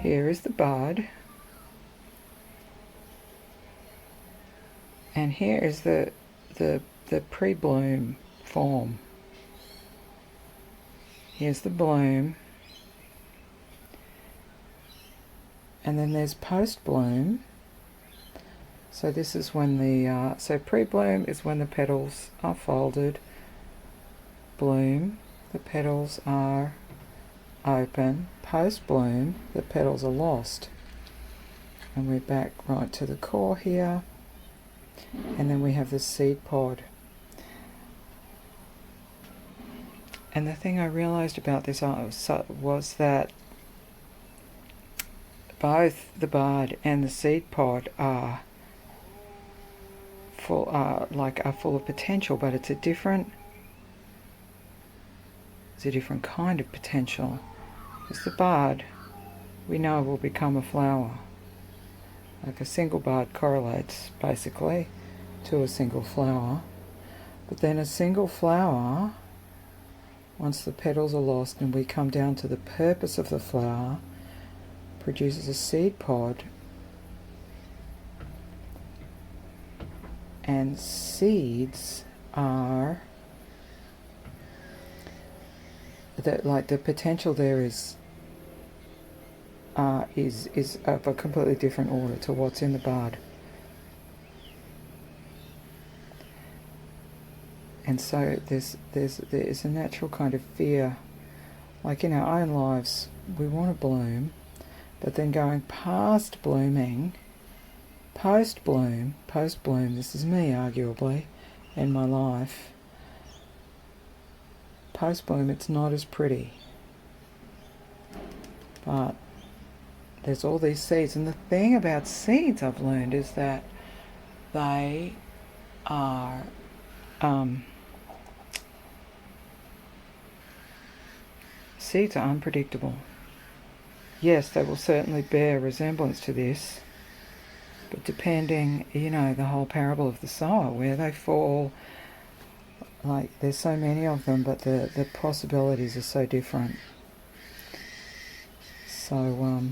Here is the bud, and here is the pre-bloom form. Here's the bloom, and then there's post-bloom. So this is when the so pre-bloom is when the petals are folded. Bloom, the petals are open. Post-bloom, the petals are lost. And we're back right to the core here. And then we have the seed pod. And the thing I realized about this was that both the bud and the seed pod are full of potential, but it's a different kind of potential. Because the bud, we know, will become a flower. Like a single bud correlates basically to a single flower. But then a single flower, once the petals are lost and we come down to the purpose of the flower, produces a seed pod. And seeds are the potential there is of a completely different order to what's in the bud. And so there is a natural kind of fear, like in our own lives, we want to bloom, but then going past blooming, post-bloom, this is me arguably in my life, post-bloom it's not as pretty. But there's all these seeds, and the thing about seeds I've learned is that they are seeds are unpredictable. Yes, they will certainly bear resemblance to this, but depending, the whole parable of the sower, where they fall, like there's so many of them, but the possibilities are so different. So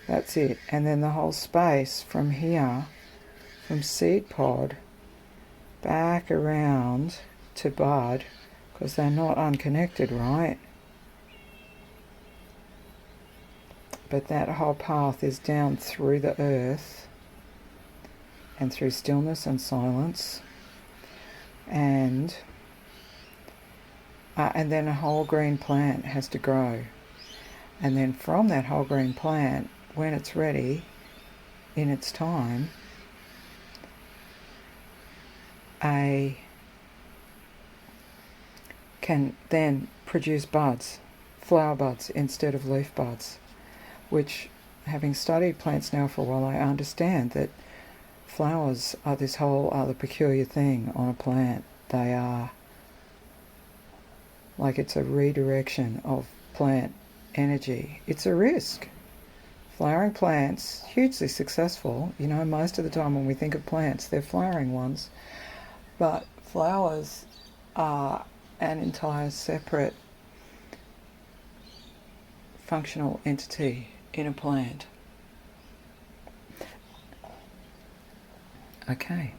that's it. And then the whole space from here, from seed pod back around to bud, because they're not unconnected, right? But that whole path is down through the earth and through stillness and silence, and then a whole green plant has to grow. And then from that whole green plant, when it's ready, in its time, can then produce buds, flower buds instead of leaf buds, which, having studied plants now for a while, I understand that flowers are this whole other peculiar thing on a plant. They are like it's a redirection of plant energy. It's a risk. Flowering plants, hugely successful. You know, most of the time when we think of plants, they're flowering ones. But flowers are an entire separate functional entity in a plant. Okay.